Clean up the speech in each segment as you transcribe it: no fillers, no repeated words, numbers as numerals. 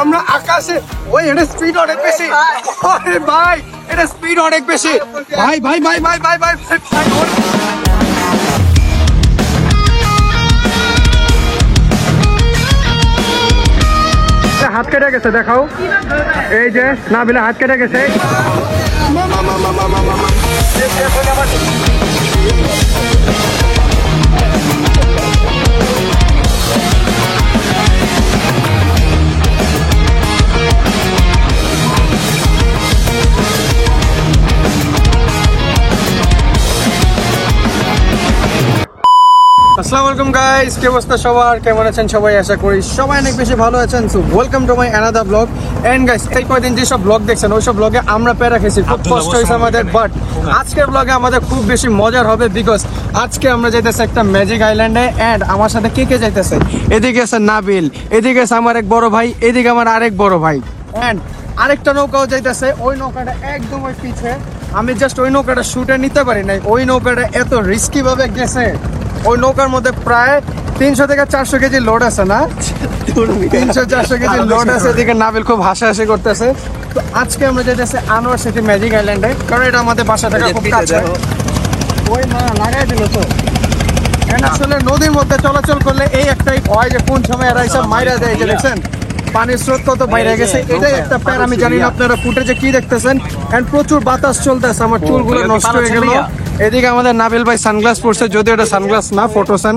আমরা আকাশে ওই এটা স্পিড অনেক বেশি আরে ভাই এটা স্পিড অনেক বেশি ভাই ভাই ভাই ভাই ভাই ভাই হাত কেটে গেছে দেখাও এই যে নাবিলা হাত কেটে গেছে আসসালামু আলাইকুম গাইস, কি অবস্থা সবার? কেমন আছেন সবাই? আশা করি সবাই অনেক বেশি ভালো আছেন। So welcome to my another blog. And guys, এই কয়দিন যেসব ব্লগ দেখছেন ওইসব ব্লগে আমরা প্যারা খেয়েছি, খুব কষ্ট হয়েছে আমাদের। বাট আজকের ব্লগে আমাদের খুব বেশি মজার হবে, বিকজ আজকে আমরা যাইতেছি একটা ম্যাজিক আইল্যান্ডে। এন্ড আমার সাথে কে কে যাইতেছে? এদিকে আছে নাবিল, এদিকে আছে আমার এক বড় ভাই, এদিকে আমার আরেক বড় ভাই। এন্ড আরেকটা নৌকাও যাইতেছে, ওই নৌকাটা একদম ওই পিছে। আমি জাস্ট ওই নৌকাটা শুটে নিতে পারি নাই, ওই নৌকাটা এত রিস্কি ভাবে গেছে। ওই নৌকার মধ্যে প্রায় 300 থেকে 400 কেজি লোড আছে না, 300-400 কেজি লোড আছে। এদিকে নাবিল খুব হাসাহাসি করতেছে। তো আজকে আমরা যেতেছি আনোয়ার সিটি ম্যাজিক আইল্যান্ডে, কারণ এটা আমাদের বাসা থেকে খুব কাছে। ওই না লাগাই দিল তো। আসলে নদীর মধ্যে চলাচল করলে এই একটাই ভয় যে কোন সময় এরা এইসব মাইরা দেয়। যে দেখছেন পানির স্রোত কত বাইরে গেছে, এটাই একটা প্যার। আমি জানি না আপনারা ফুটেজে কি দেখতেছেন। এন্ড প্রচুর বাতাস চলতেছে, আমার চুলগুলো নষ্ট হয়ে গেল। এদিকে আমাদের নাবিল ভাই সানগ্লাস পরছে, যদিও এটা সানগ্লাস না, ফটোসান,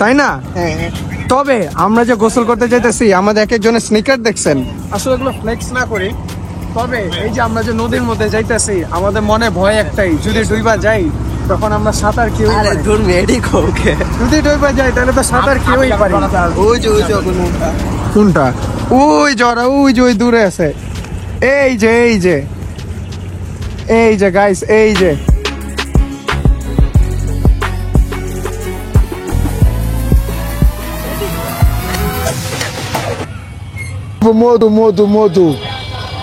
তাই না? তবে আমরা যে গোসল করতে যাইতেছি, আমাদের এক একজনের স্নিকার দেখছেন। আসলে এগুলো ফ্লেক্স না করি, তবে এই যে আমরা যে নদীর মধ্যে যাইতেছি, আমাদের মনে ভয় একটাই, যদি ডুইবা যাই তখন আমরা সাঁতার কেউ যদি ডুইবা যাই তাহলে তো সাঁতার কেউই পারি। কোনটা? ওই জরা, ওই যে ওই দূরে আছে। এই যে এই যে এই যে গাইস, এই যে মধু মধু মধু,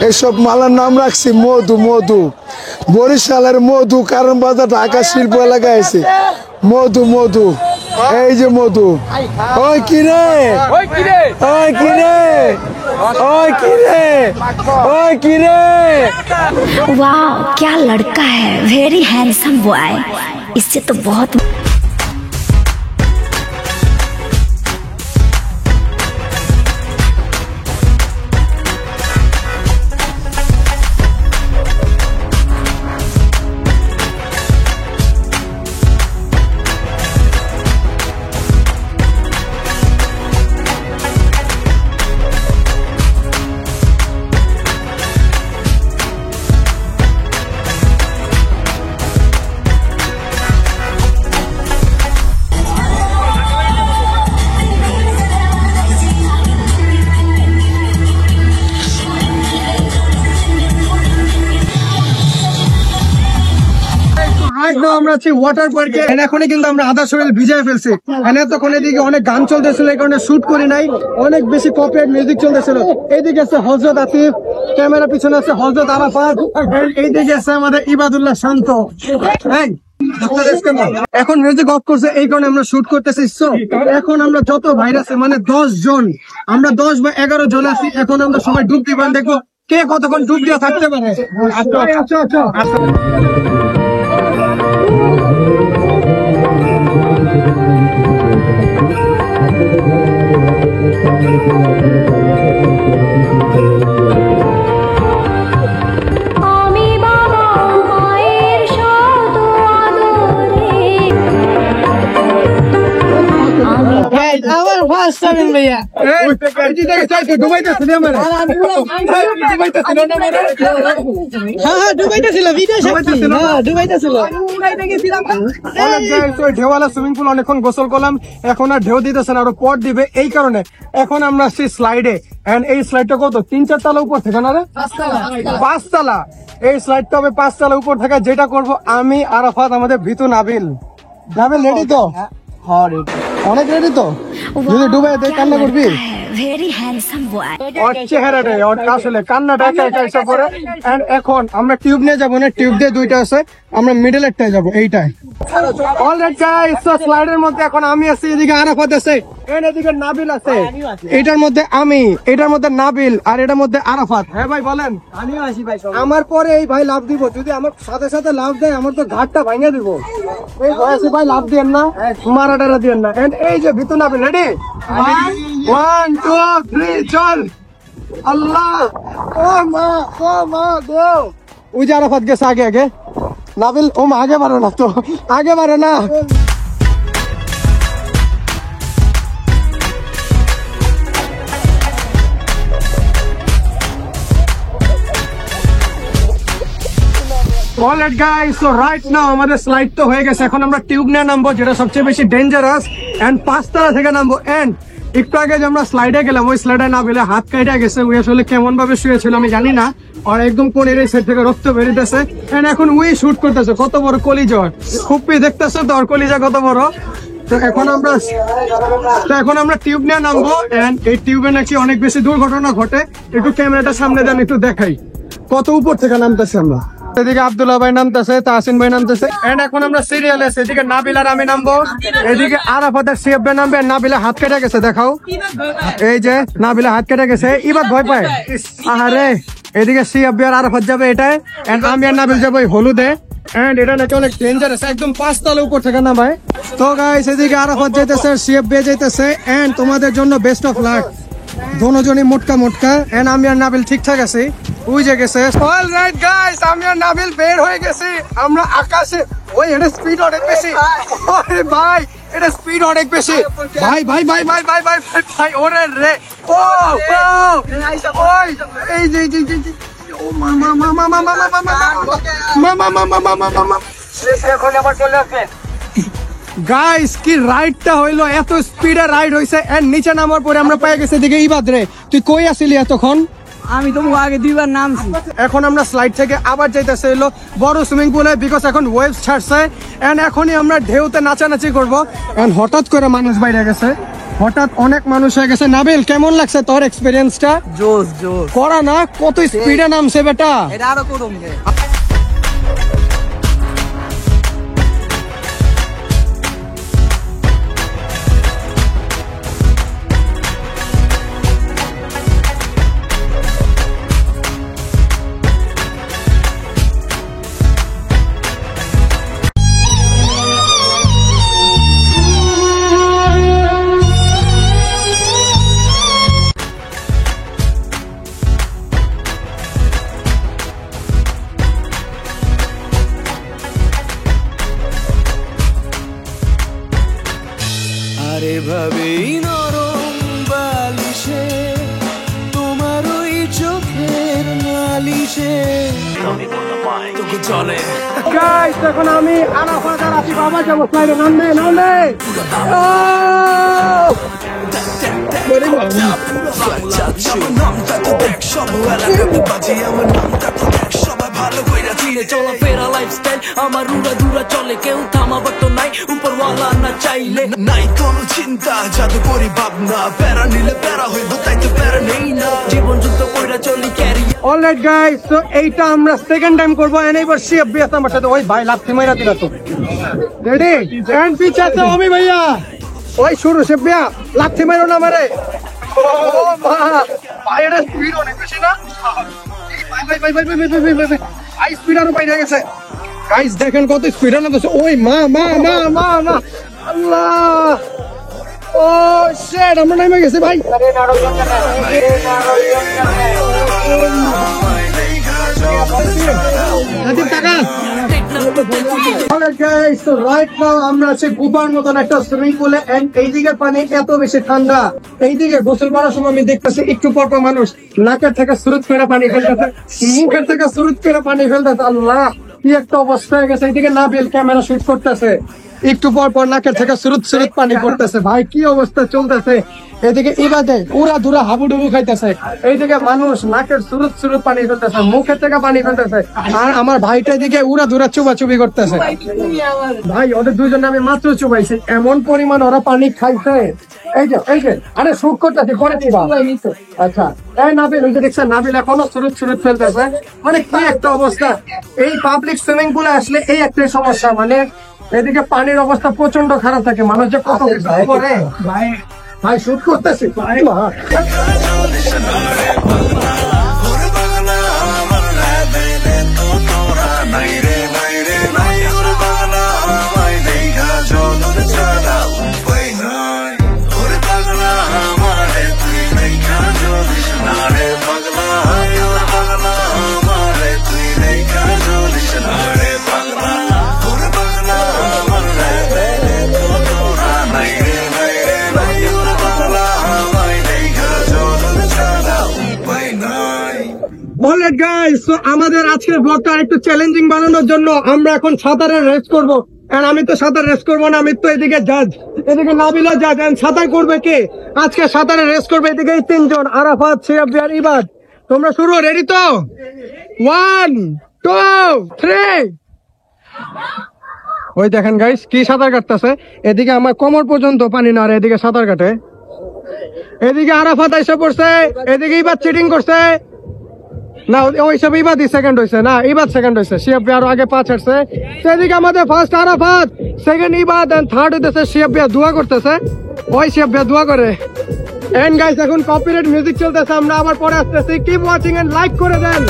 এইসব মালার নাম রাখছি মধু মধু। বরিশালের মধু, কারণ বাজার ঢাকা শিল্প এলাকায় আছে মধু মধু। এই যে মধু। ওই কিরে, ওই কিরে, ওই কিরে, ওই কিরে, ওই কিরে। वाह क्या लड़का है, वेरी हैंडसम बॉय। इससे तो बहुत আমরা আছি ওয়াটার পার্কে। এখনই কিন্তু আমরা আধা শরীর ভিজায় ফেলছি। তখন এদিকে অনেক গান চলতেছিল, এই কারণে শুট করি নাই। অনেক বেশি কপিরাইট মিউজিক চলতেছিল। এইদিকে আছে হযরত আতিফ, ক্যামেরা পিছনে আছে হযরত আরাফাত, এইদিকে আছে আমাদের ইবাদুল্লাহ শান্ত। এখন মিউজিক অফ করছে, এই কারণে আমরা শুট করতেছি। এখন আমরা যত ভাইরাসে মানে 10 জন, আমরা 10 বা 11 জন আছি। এখন আমরা সবাই ডুব দিবেন, দেখবো কে কতক্ষণ ডুব দিয়ে থাকতে পারে। আমার ফার্স্ট টাইম ভাইয়া ঢেউওয়ালা সুইমিং পুল অনেকক্ষণ গোসল করলাম, এখন আর ঢেউ দিতেছে না, আরো পর দিবে। এই কারণে এখন আমরা আসছি স্লাইডে। এন্ড এই স্লাইডটা কত 3-4 তলা উপর থেকে না রে, 5 তলা। এই স্লাইডটা হবে 5 তলা উপর থেকে। যেটা করবো আমি, আরাফাত, আমাদের ভিতু, নাবিল। নাবিল রেডি তো? অনেক রেডি তো। যদি ডুবে দেয় কান্না করবি? Very handsome boy. ওর চেহারাটাই ওর আসলে কান্নাটা একা একা এসে পড়ে। And এখন আমরা টিউব নিয়ে যাবো না, টিউব দিয়ে দুইটা আছে, আমরা মিডল একটাই যাবো, এইটাই। অলরাইট গাইস, সো স্লাইডের মধ্যে এখন আমি আছি, এদিকে আরাফাত আছে, এন্ড এদিকে নাবিল আছে। এটার মধ্যে আমি, এটার মধ্যে নাবিল, আর এটার মধ্যে আরাফাত। হ্যাঁ ভাই বলেন। আমিও আসি ভাই। আমার পরে এই ভাই লাভ দিব, যদি আমার সাথে সাথে লাভ দেয় আমার তো ঘাটটা ভাঙে দিব। এই বয়সে ভাই লাভ দিয়েন না, মারাটারা দিয়েন না। এন্ড এই যে ভিতু নাবিল, রেডি? 1 2 3 চল। अल्लाह ओ माँ गो। उजा आराफात गैस आगे आगे नाबिल ओम आगे बढ़ो ना, तो आगे बढ़ो ना। Alright guys, so right now আমাদের স্লাইড তো হয়ে গেছে, এখন আমরা টিউব নিয়ে নামবো, যেটা সবচেয়ে বেশি ডেঞ্জারাস। এন্ড 5 তলা থেকে নামবো। এন্ড একটু আগে যে আমরা স্লাইডে গেলাম, ওই স্লাইডে না বেলে হাত কাটা গেছে, ওই আসলে কেমন ভাবে শুয়েছিল আমি জানি না, আর একদম কোনের এই সাইড থেকে রক্ত বেরিয়েছে। এন্ড এখন ওই শুট করতেছে, কত বড় কলিজা, খুবই দেখতেছে তো ওর কলিজা কত বড়। তো এখন আমরা টিউব নিয়ে নামবো। এন্ড এই টিউবে নাকি অনেক বেশি দুর্ঘটনা ঘটে। একটু ক্যামেরাটা সামনে দেন, একটু দেখাই কত উপর থেকে নামতেছে আমরা। এদিকে আব্দুল্লাহ ভাই নামতেছে, তাহসিন ভাই নামতেছে। এন্ড এখন আমরা সিরিয়ালে আছি, এদিকে নাবিল আর আমি নামবো, এদিকে আরাফাতের সিএফ ভাই নামবে। নাবিলা হাত কেটে গেছে, দেখাও, এই যে নাবিলা হাত কেটে গেছে, এবার ভয় পায়। আহারে, এদিকে সিএফ ভাই আর আরাফাত যাবে এটাই, এন্ড আমি আর নাবিল যাবো হলুদে। এন্ড এটা নাকি অনেক ডেঞ্জারাস, একদম 5 তলা উপর থেকে নামায়। তো গাইস, এদিকে আরাফাত যাইতেছে, সিএফ ভাই যাইতেছে। এন্ড তোমাদের জন্য বেস্ট অফ লাক, দোনোজনই মোটকা মোটকা। এন্ড আমি আর নাবিল ঠিকঠাক আছি, বুঝে গেছে। অলরাইট গাইস, আমি আর নাবিল বের হয়ে গেছি, আমরা আকাশে। ওই এটা স্পিড অনেক বেশি, আরে ভাই এটা স্পিড অনেক বেশি। ভাই ভাই ভাই ভাই ভাই ভাই ভাই, ওরে রে, ও ওই এই যে ও মামা মামা মামা মামা মামা মামা মামা মামা। এখন আবার চলে আসবে গাইস, কি রাইডটা হইলো, এত স্পিডে রাইড হইছে। এন্ড নিচে নামার পরে আমরা পেয়ে গেছি এদিকে ইবাদ রে। তুই কই আসিলি এতক্ষণ? আমি তো আগে 2 বার নামছি। এখন আমরা স্লাইড থেকে আবার যাইতেছে হইলো বড় সুইমিং পুলে, বিকজ এখন ওয়েভস ছাড়ছে। এন্ড এখনই আমরা ঢেউতে নাচানাচি করবো। এন্ড হঠাৎ করে মানুষ বাইরে গেছে, হঠাৎ অনেক মানুষ হয়ে গেছে। নাবিল, কেমন লাগছে তোর এক্সপিরিয়েন্সটা? জোস জোস। করা না, কত স্পিডে নামছে বেটা। এটা আরো করুন গে। আরে ভাবেই নরম বালিশে তোমার ওই চোখের নালিশে তোকে চলে গাইস, এখন আমি আরাফাত আর আসিফ আবার যাবো স্লাইডে। নামবে নামবে। চলাফেরা লাইফস্টাইল আমার উড়া দুরা চলে, কেউ থামাবার তো নাই, উপরওয়ালা না চাইলে নাই কোনো চিন্তা, জাদু করি ভাবনা, প্যারা নিলে প্যারা হইব, তাই তো প্যারা নেই না, জীবন যুদ্ধ কইরা চলি ক্যারি। অলরাইট গাইস, তো এইটা আমরা সেকেন্ড টাইম করবো। এন্ড এইবার সিএফ ভাই আছে আমার সাথে। ওই ভাই লাথি মাইরা দিলা তো, রেডি? এন্ড পিছে আছে অমি ভাইয়া, ওই শুরু সিএফ ভাইয়া, লাথি মাইরো না মারে। ও মা, ভাই এটা স্পিড অনেক বেশি না? ভাই ভাই ভাই ভাই ভাই ভাই ভাই ভাই ভাই, ভাই স্পিড আরো বাইরে গেছে। গাইস দেখেন কত স্পিড না বসে। ওই মা মা মা মা মা, আল্লাহ, ও শিট, আমরা নেমে গেছি ভাই। নাদিম টাকা। আমরা আছি গুবার মতন একটা সুইমিং পুলে। এইদিকে পানি এত বেশি ঠান্ডা, এইদিকে গোসল করার সময় আমি দেখতেছি একটু পর পর মানুষ নাকের থেকে সুরুত করে পানি ফেলতেছে, মুখের থেকে সুরুত করে পানি ফেলতেছে। আল্লাহ, কি একটা অবস্থা হয়ে গেছে। এইদিকে নাবিল ক্যামেরা শুট করতেছে। একটু পর পর নাকের থেকে সুরুত সুরুত পানি পড়তেছে। ভাই কি অবস্থা চলতেছে, এদিকে ইবাদে উড়া ধুরা হাবুডুবু খাইতেছে, এইদিকে মানুষ নাকের সুরুত সুরুত পানি ফেলতেছে, মুখের থেকে পানি ফেলতেছে, আর আমার ভাইটা এদিকে উড়া ধুরা চুবাচুবি করতেছে। ভাই ওদের দুইজনে আমি মাত্র চুবাইছি, এমন পরিমাণ ওরা পানি খাইছে। এই যে আরে শুক করতেছে করে দিবা। আচ্ছা এই নাবিল, ওই যে দেখছেন নাবিল এখনো সুরুত সুরুত ফেলতেছে। মানে কি একটা অবস্থা, এই পাবলিক সুইমিং পুলে আসলে এই একটাই সমস্যা, মানে এদিকে পানির অবস্থা প্রচন্ড খারাপ থাকে, মানুষ যে কত কিছু করে। ভাই শুট করতেছি অলরাইট গাইস, সো আমাদের আজকের ব্লগটা একটু চ্যালেঞ্জিং বানানোর জন্য আমরা এখন সাঁতারের রেস করবো। আর আমি তো সাঁতার রেস করবো না, আমি তো এদিকে জাজ, এদিকে নাবিলা জাজ। সাঁতার করবে কে আজকে? সাঁতারে রেস করবে এদিকে এই তিনজন, আরাফাত, শিহাব আর ইবাদ। তোমরা শুরু, রেডি তো? 1 2 3। ওই দেখেন গাইস কি সাঁতার কাটতেছে, এদিকে আমার কোমর পর্যন্ত পানি না, আর এদিকে সাঁতার কাটে। এদিকে আরাফাত এসে পড়ছে, এদিকে ইবাদ চিটিং করছে না, ওই সব ইবাদই সেকেন্ড হয়েছে না, ইবাদ সেকেন্ড হয়েছে, শিহাব আরো আগে 5 হাঁটছে। সেদিকে আমাদের first Arafat, second Ibad, and third হইতেছে শিহাব দোয়া করতেছে। ওই শিহাব দোয়া করে। এন্ড গাইস এখন কপিরাইট মিউজিক চলতেছে, আমরা আবার পরে আসতেছি। কিপ ওয়াচিং এন্ড লাইক করে দেন।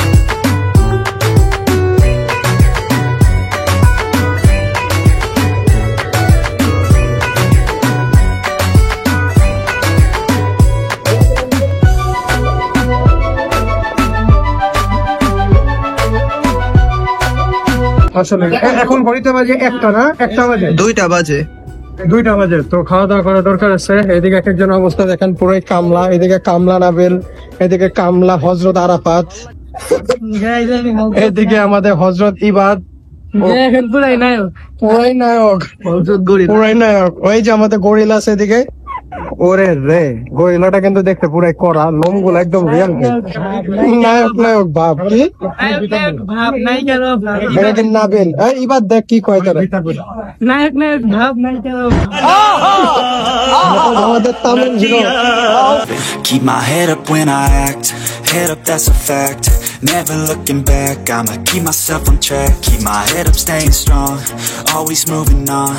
আসলে এখন ঘড়িতে বাজে 1টা না, 1টা বাজে, 2টা বাজে। 2টা বাজে। তো খাওয়া দাওয়া করা দরকার আছে। এদিকে এক একজন অবস্থা দেখেন, পুরোই কামলা, এদিকে কামলা নাবিল, এদিকে কামলা হজরত আরাফাত, এদিকে আমাদের হজরত ইবাদ, পুরাই নায়ক। ওই যে আমাদের গরিলা আছে এদিকে। ওরে রে, গরিলাটা কিন্তু দেখতে পুরাই কড়া, লোমগুলো একদম রিয়াল। নায়ক ভাব কি নাবিল, ইবাদ দেখ কি কয় তারা। আমাদের Tamil hero. Keep my head up when I act, head up that's a fact. Never looking back, I'ma keep myself on track. Keep my head up staying strong, always moving on.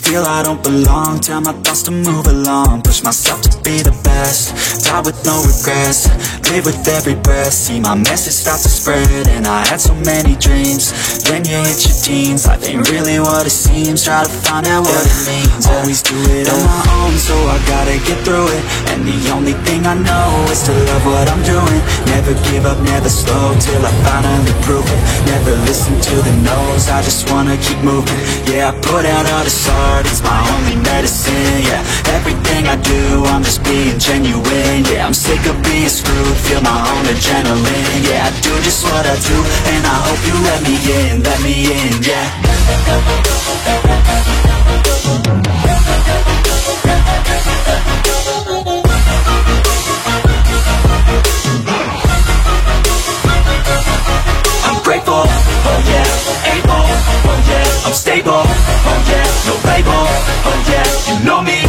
Feel I don't belong, tell my thoughts to move along. Push myself to be the best, die with no regrets. Live with every breath, see my message start to spread. And I had so many dreams, then you hit your teens. Life ain't really what it seems, try to find out what it means. Always do it on my own, so I gotta get through it. And the only thing I know is to love what I'm doing. Never give up, never slow, till I finally prove it. Never listen to the no's, I just wanna keep moving. Yeah, I put out all this art, it's my only medicine. Yeah, everything I do, I'm just being genuine. Yeah, I'm sick of being screwed, feel my own adrenaline. Yeah, I do just what I do, and I hope you let me in, yeah. I'm grateful, oh yeah, able, oh yeah, I'm stable, oh yeah, no label, oh yeah, you know me,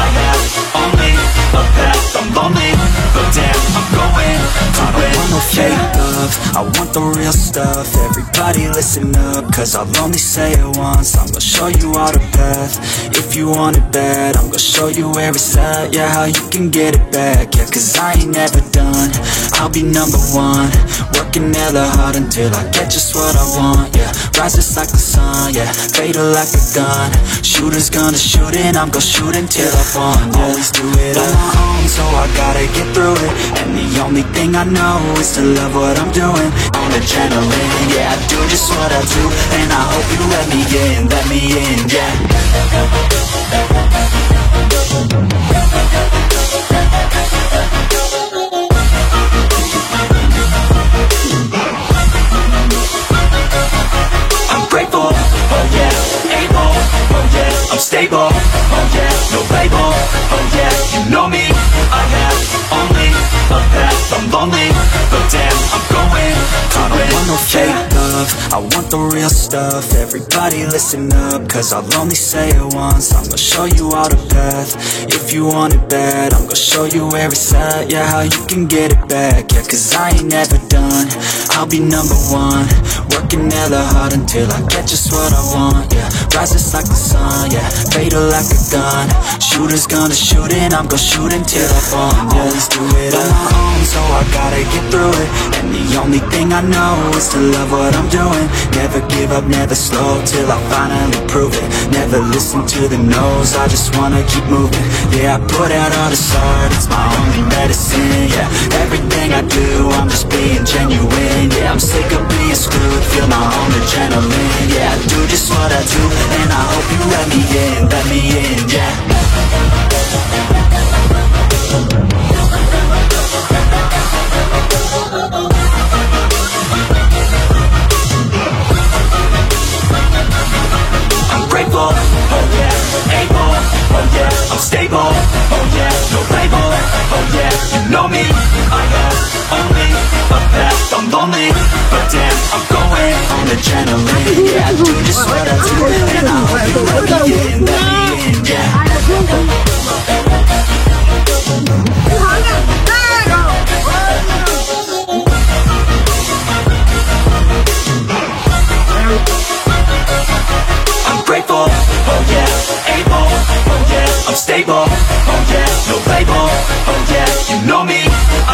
I have only a path, I'm lonely, but damn, I'm going to win. I don't want no fake love, I want the real stuff. Everybody listen up, cause I'll only say it once. I'm gonna show you all the path, if you want it bad. I'm gonna show you where it's at, yeah, how you can get it back. Yeah, cause I ain't never done, I'll be number one. Working hella hard until I get just what I want, yeah. Rises like the sun, yeah, fatal like a gun. Shooter's gonna shoot and I'm gonna shoot until I won, yeah. Always do it on my own, so I gotta get through it. And the only thing I know is to love what I'm doing. On adrenaline, yeah, I do just what I do. And I hope you let me in, yeah. I'm grateful, oh yeah, able, oh yeah, I'm stable, oh yeah, no label, oh yeah, you know me. I have only a path, I'm lonely, but damn, I'm going to win. I don't want no fake love, I want the real stuff. Everybody listen up, cause I'll only say it once. I'm gonna show you all the path, if you want it bad. I'm gonna show you where it's at, yeah, how you can get it back. Yeah, cause I ain't never done, I'll be number one. Working hella hard until I get just what I want, yeah. Rises like the sun, yeah, fatal like a gun. Shooters gonna shoot and I'm gonna shoot until I fall. Yeah, let's do it on my own, so I gotta get through it. And the only thing I know is to love what I'm doing. Never give up, never slow, till I finally prove it. Never listen to the no's, I just wanna keep moving. Yeah, I put out all this art, it's my only medicine. Yeah, everything I do, I'm just being genuine. Yeah, I'm sick of being screwed, feel my own adrenaline. Yeah, I do just what I do, and I hope you let me in, yeah. I'm grateful, oh yeah, able, oh yeah, I'm stable, oh yeah, no label, oh yeah, you know me. I have only a path, I'm lonely, but damn, I'm going on adrenaline. Yeah, I do just what I do, and I hope you let me in, yeah. I'm grateful, oh yeah, able, oh yeah, I'm stable, oh yeah, no label, oh yeah, you know me.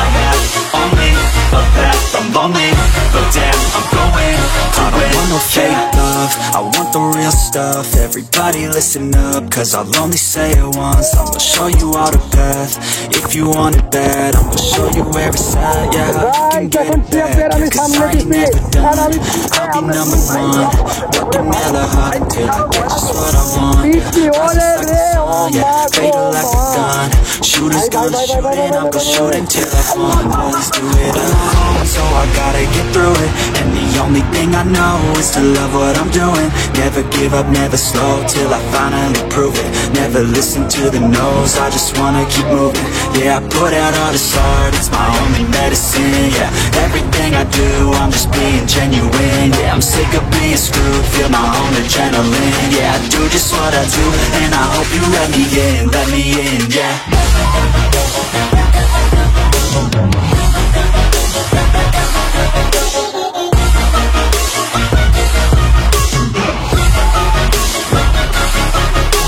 I have only a path, I'm lonely, but damn, I'm going to win. I don't want no fake love, I want the real stuff. Everybody listen up, cause I'll only say it once. I'm gonna show you all the path, if you want it bad. I'm gonna show you where it's at, yeah, how you can get it back. Cause I ain't never done, I'll be number one. Working hella hard until I get just what I want. Rises like the sun, yeah, fatal like a gun. Shooters gonna shoot and I'm gonna shoot until I fall. Let's do it on my own, so I gotta get through it. And the only thing I know is to love what I'm doing. Never give up, never slow, till I finally prove it. Never listen to the no's, I just wanna keep moving. Yeah, I put out all this art, it's my only medicine. Yeah, everything I do, I'm just being genuine. Yeah, I'm sick of being screwed, feel my own adrenaline. Yeah, I do just what I do, and I hope you let me in, yeah.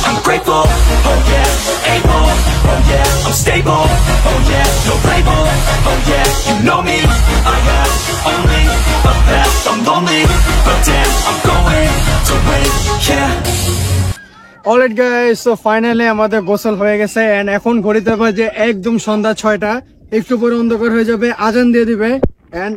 I'm grateful, oh yeah, able, oh yeah, I'm stable, oh yeah, no label, oh yeah, you know me. I have only a path, I'm lonely, but damn, I'm going to win, yeah. Alright guys, so finally আমাদের গোসল হয়ে গেছে and এখন ঘড়িতে বাজে একদম সন্ধ্যা 6টা। একটু পরে অন্ধকার হয়ে যাবে, আজান দিয়ে দিবে এন্ড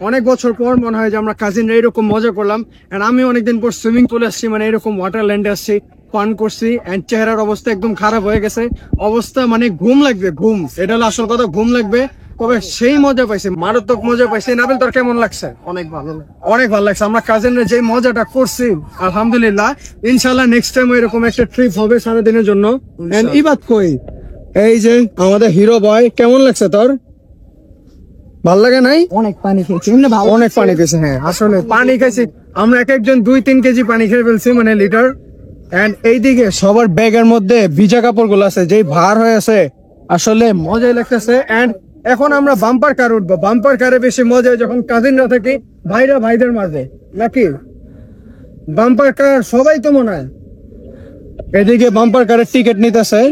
অনেক বছর পর মনে হয় যে আমরা কাজিনরা এরকম মজা করলাম। এন্ড আমি অনেকদিন পর সুইমিং পুলে আসছি, মানে এরকম ওয়াটারল্যান্ডে আসছি, ফান করছি এন্ড চেহারার অবস্থা একদম খারাপ হয়ে গেছে। অবস্থা মানে ঘুম লাগবে, ঘুম, এটা হলো আসল কথা, ঘুম লাগবে। কবে সেই মজা পাইছি, মারাত্মক মজা পাইছি। নাবিল, তোর কেমন লাগছে? অনেক ভালো। অনেক ভালো লাগছে। আমরা কাজিনরা যে মজাটা করছি, আলহামদুলিল্লাহ। ইনশাল্লাহ নেক্সট টাইম এরকম একটা ট্রিপ হবে সারাদিনের জন্য। এন্ড ইবাদ কই, এই যে আমাদের হিরো বয়, কেমন লাগছে তোর? ভাল লাগে নাই? অনেক পানি খেয়েছি, অনেক পানি খেয়েছে। হ্যাঁ, আসলে পানি খাইছি আমরা, এক একজন 2-3 কেজি পানি খেয়ে ফেলছি, মানে লিটার। এন্ড এইদিকে সবার ব্যাগের মধ্যে ভিজা কাপড় গুলো আছে, যেই ভার হয়ে আছে, আসলে মজাই লাগতেছে। এন্ড এখন আমরা বাম্পার কার উঠবো। বাম্পার কারে বেশি মজা যখন কাজিনরা থাকি, ভাইরা ভাইদের মাঝে, নাকি? বাম্পার কার সবাই তো মনে হয়। এদিকে বাম্পার কারের টিকিট নিতেছে।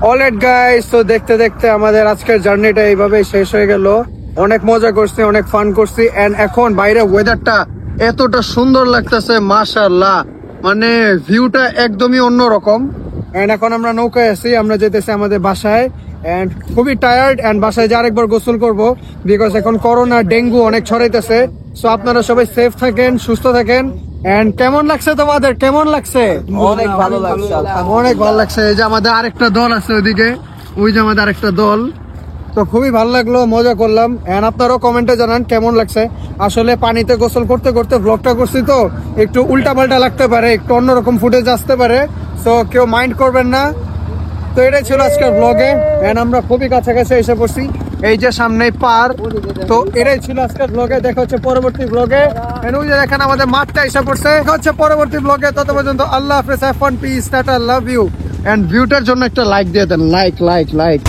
অলরাইট গাইস, তো দেখতে দেখতে আমাদের আজকের জার্নিটা এইভাবে শেষ হয়ে গেল। অনেক মজা করছি, অনেক ফান করছি, এন্ড এখন বাইরে ওয়েদারটা এতটা সুন্দর লাগতেছে মাশাআল্লাহ, মানে ভিউটা একদমই অন্যরকম। এন্ড এখন আমরা নৌকায় আছি, আমরা যেতেছি আমাদের বাসায়। এন্ড খুবই টায়ার্ড, এন্ড বাসায় যে আরেকবার গোসল করব, বিকজ এখন করোনা ডেঙ্গু অনেক ছড়াইতেছে। সো আপনারা সবাই সেফ থাকেন, সুস্থ থাকেন। এন্ড কেমন লাগছে তোমাদের, কেমন লাগছে? অনেক ভালো লাগছে। অনেক ভালো লাগছে। এই যে আমাদের আরেকটা দল আছে ওইদিকে, ওই যে আমাদের আরেকটা দল। তো খুবই ভালো লাগলো, মজা করলাম। এন্ড আপনারাও কমেন্টে জানান কেমন লাগছে। আসলে পানিতে গোসল করতে করতে ব্লগটা করছি, তো একটু উল্টা পাল্টা লাগতে পারে, একটু অন্যরকম ফুটেজ আসতে পারে, সো কেউ মাইন্ড করবেন না। তো এটাই ছিল আজকের ব্লগে, এন্ড আমরা খুবই কাছাকাছি এসে পড়ছি, এই যে সামনে পার। তো এটাই ছিল আজকের ব্লগে, দেখা হচ্ছে পরবর্তী ব্লগে। এন্ড ওই যে দেখেন আমাদের মাঠটা এসে পড়ছে, দেখা হচ্ছে পরবর্তী ব্লগে। তত পর্যন্ত আল্লাহ হাফেজ, have fun, peace, tata, love you. And ভিউটার জন্য একটা লাইক দিয়ে দেন, লাইক লাইক লাইক।